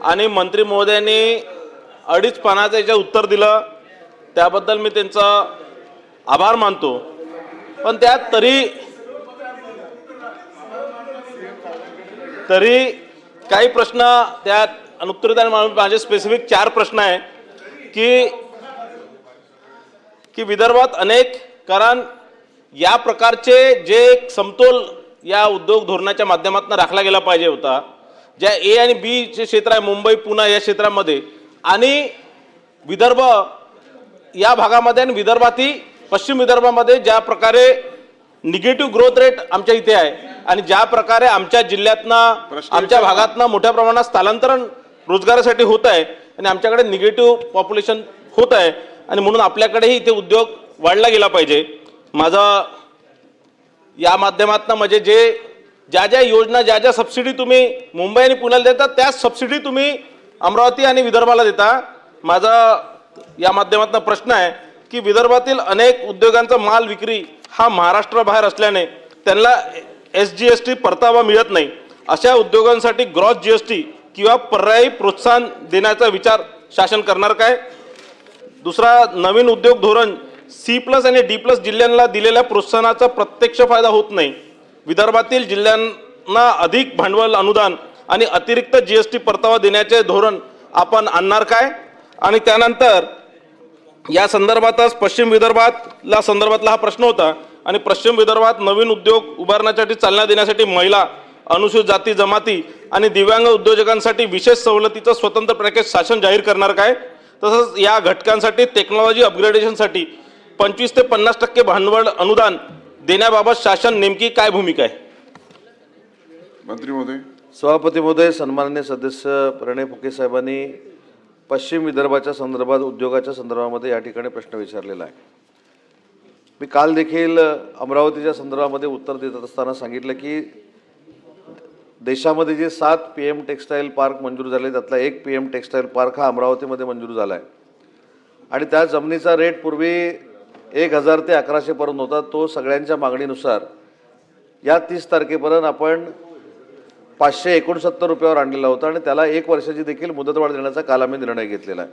आणि मंत्री महोदयांनी अडीच पानाचं याचं उत्तर दिलं, त्याबद्दल मी त्यांचा आभार मानतो। पण त्यात तरी काही प्रश्न त्यात अनुत्तरित माझे स्पेसिफिक 4 प्रश्न आहे की विदर्भात अनेक, कारण या प्रकारचे जे समतोल या उद्योग धोरणाच्या माध्यमातून राखला गेला पाहिजे होता, ज्या ए आणि बी चे क्षेत्र आहे मुंबई पुणे या क्षेत्रामध्ये आणि विदर्भ या भागामध्ये आणि विदर्भातील पश्चिम विदर्भामध्ये ज्या प्रकारे निगेटिव्ह ग्रोथ रेट आमच्या इथे आहे आणि ज्या प्रकारे आमच्या जिल्ह्यातनं आमच्या भागातनं मोठ्या प्रमाणात स्थलांतरण रोजगारासाठी होत आहे आणि आमच्याकडे निगेटिव्ह पॉप्युलेशन होत आहे आणि म्हणून आपल्याकडेही इथे उद्योग वाढला गेला पाहिजे। माझा या माध्यमातून म्हणजे ज्या ज्या योजना ज्या ज्या सबसिडी तुम्ही मुंबई आणि पुण्याला देता त्याच सबसिडी तुम्ही अमरावती आणि विदर्भाला देता। माझा या माध्यमातून प्रश्न आहे की विदर्भातील अनेक उद्योगांचा माल विक्री हा महाराष्ट्राबाहेर असल्याने त्यांना SGST परतावा मिळत नाही, अशा उद्योगांसाठी ग्रॉस GST किंवा पर्यायी प्रोत्साहन देण्याचा विचार शासन करणार काय? दुसरा, नवीन उद्योग धोरण C+ आणि D+ जिल्ह्यांना दिलेल्या प्रोत्साहनाचा प्रत्यक्ष फायदा होत नाही, विदर्भातील जिल्ह्यांना अधिक भांडवल अनुदान आणि अतिरिक्त GST परतावा देण्याचे धोरण आपण आणणार काय? आणि त्यानंतर या संदर्भातच पश्चिम संदर्भातला हा प्रश्न होता आणि पश्चिम विदर्भात नवीन उद्योग उभारण्यासाठी चालना देण्यासाठी महिला, अनुसूचित जाती जमाती आणि दिव्यांग उद्योजकांसाठी विशेष सवलतीचं स्वतंत्र पॅकेज शासन जाहीर करणार काय? तसंच या घटकांसाठी टेक्नॉलॉजी अपग्रेडेशनसाठी 25 ते 50% भांडवल अनुदान देण्याबाबत शासन नेमकी काय भूमिका आहे? मंत्री महोदय। सभापती महोदय, सन्माननीय सदस्य प्रणय फुके साहेबांनी पश्चिम विदर्भाच्या संदर्भात उद्योगाच्या संदर्भामध्ये या ठिकाणी प्रश्न विचारलेला आहे। मी काल देखील अमरावतीच्या संदर्भामध्ये उत्तर देत असताना सांगितलं की देशामध्ये जे 7 PM टेक्सटाईल पार्क मंजूर झाले त्यातला एक PM टेक्सटाईल पार्क हा अमरावतीमध्ये मंजूर झाला आहे आणि त्या जमिनीचा रेट पूर्वी 1000 ते 1100 पर्यंत होता। तो सगळ्यांच्या मागणीनुसार या 30 तारखेपर्यंत आपण 569 रुपयावर आणलेला होता आणि त्याला 1 वर्षाची देखील मुदतवाढ देण्याचा काल आम्ही निर्णय घेतलेला आहे।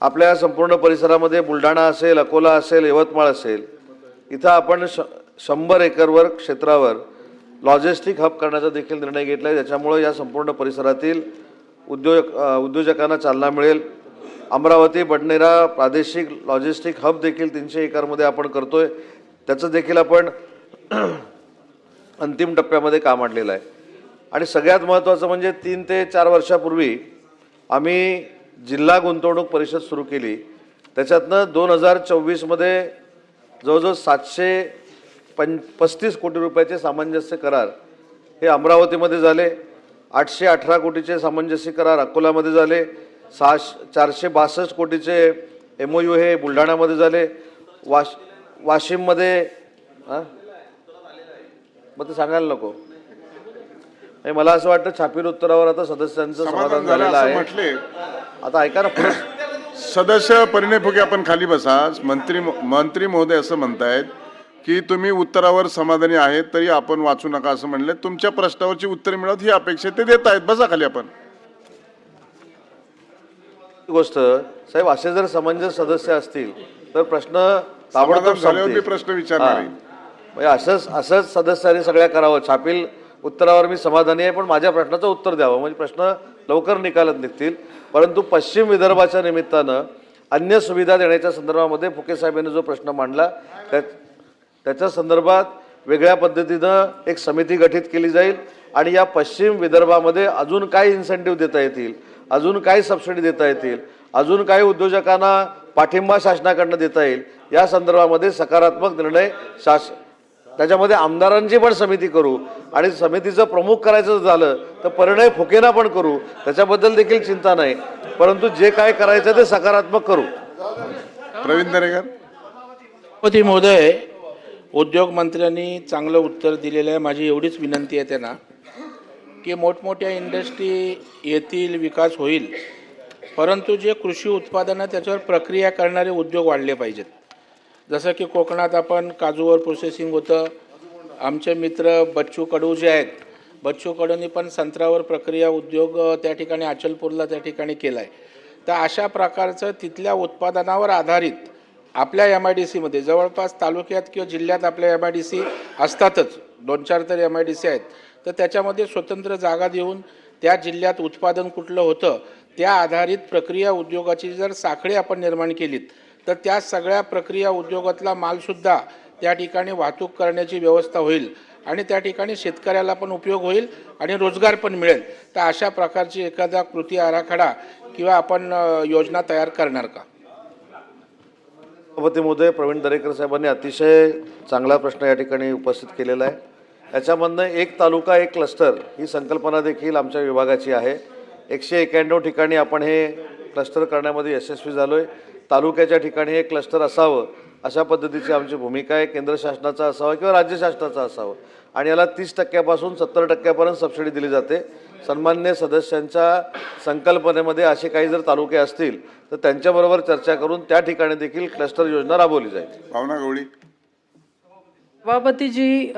आपल्या संपूर्ण परिसरामध्ये बुलढाणा असेल, अकोला असेल, यवतमाळ असेल, इथं आपण 100 एकरवर क्षेत्रावर लॉजिस्टिक हब करण्याचा देखील निर्णय घेतला आहे, ज्याच्यामुळे या संपूर्ण परिसरातील उद्योजकांना चालना मिळेल। अमरावती बडनेरा प्रादेशिक लॉजिस्टिक हब देखील 300 एकरमध्ये आपण करतोय, त्याचं देखील आपण अंतिम टप्प्यामध्ये काम आणलेलं आहे। आणि सगळ्यात महत्त्वाचं म्हणजे 3 ते 4 वर्षापूर्वी आम्ही जिल्हा गुंतवणूक परिषद सुरू केली, त्याच्यातनं 2024 मध्ये जवळजवळ 735 कोटी रुपयाचे सामंजस्य करार हे अमरावतीमध्ये झाले, 818 कोटीचे सामंजस्य करार अकोल्यामध्ये झाले, 462 कोटीचे MOU हे बुलढाण्यामध्ये झाले, वाशिममध्ये मग ते सांगायला नको। मला असं वाटतं छापील उत्तरावर आता सदस्यांचं समाधान झालेलं आहे। आता ऐका ना, सदस्य परिणय फुके आपण खाली बसा। मंत्री महोदय असं म्हणतायत की तुम्ही उत्तरावर समाधानी आहेत तरी आपण वाचू नका असं म्हणले, तुमच्या प्रश्नावरची उत्तर मिळत ही अपेक्षा ते देत आहेत, बसा खाली। आपण गोष्ट साहेब, असे जर समंजस सदस्य असतील तर प्रश्न ताबडतोब झाल्यावर प्रश्न विचारणार म्हणजे असंच सदस्यांनी सगळ्या करावं। छापील उत्तरावर मी समाधानी आहे, पण माझ्या प्रश्नाचं उत्तर द्यावं म्हणजे प्रश्न लवकर निकालात निघतील। परंतु पश्चिम विदर्भाच्या निमित्तानं अन्य सुविधा देण्याच्या संदर्भामध्ये फुके साहेबांनी जो प्रश्न मांडला त्याच्या संदर्भात वेगळ्या पद्धतीनं एक समिती गठीत केली जाईल आणि या पश्चिम विदर्भामध्ये अजून काय इन्सेंटिव्ह देता येतील, अजून काय सबसिडी देता येतील, अजून काय उद्योजकांना पाठिंबा शासनाकडनं देता येईल या संदर्भामध्ये सकारात्मक निर्णय त्याच्यामध्ये आमदारांची पण समिती करू आणि समितीचं प्रमुख करायचं झालं तर परिणय फुकेना पण करू, त्याच्याबद्दल देखील चिंता नाही, परंतु जे काय करायचं ते सकारात्मक करू। प्रवीण दरेकर। सभापती महोदय, उद्योग मंत्र्यांनी चांगलं उत्तर दिलेलं आहे। माझी एवढीच विनंती आहे त्यांना की मोठमोठ्या इंडस्ट्री येतील, विकास होईल, परंतु जे कृषी उत्पादनं त्याच्यावर प्रक्रिया करणारे उद्योग वाढले पाहिजेत। जसं की कोकणात आपण काजूवर प्रोसेसिंग होतं, आमचे मित्र बच्चू कडू जे आहेत बच्चू कडूंनी पण संत्र्यावर प्रक्रिया उद्योग त्या ठिकाणी अचलपूरला त्या ठिकाणी केला आहे. तर अशा प्रकारचं तिथल्या उत्पादनावर आधारित आपल्या MIDCमध्ये जवळपास तालुक्यात किंवा जिल्ह्यात आपल्या MIDC असतातच, 2-4 तर MIDC आहेत. तर त्याच्यामध्ये स्वतंत्र जागा देऊन त्या जिल्ह्यात उत्पादन कुठलं होतं त्या आधारित प्रक्रिया उद्योगाची जर साखळी आपण निर्माण केलीत तर त्या सगळ्या प्रक्रिया उद्योगातला मालसुद्धा त्या ठिकाणी वाहतूक करण्याची व्यवस्था होईल आणि त्या ठिकाणी शेतकऱ्याला पण उपयोग होईल आणि रोजगार पण मिळेल. तर अशा प्रकारची एखादा कृती आराखडा किंवा आपण योजना तयार करणार का? सभापती महोदय, प्रवीण दरेकर साहेबांनी अतिशय चांगला प्रश्न या ठिकाणी उपस्थित केलेला आहे. याच्यामधनं एक तालुका एक क्लस्टर ही संकल्पना देखील आमच्या विभागाची आहे. 191 ठिकाणी आपण हे क्लस्टर करण्यामध्ये यशस्वी झालो आहे. तालुक्याच्या ठिकाणी हे क्लस्टर असावं अशा पद्धतीची आमची भूमिका आहे. केंद्र शासनाचा असावं किंवा राज्य शासनाचा असावं आणि याला 30% 70% सबसिडी दिली जाते. सन्मान्य सदस्यांच्या संकल्पनेमध्ये असे काही जर तालुके असतील तर त्यांच्याबरोबर चर्चा करून त्या ठिकाणी देखील क्लस्टर योजना राबवली जाईल. भावना गवळी. सभापतीजी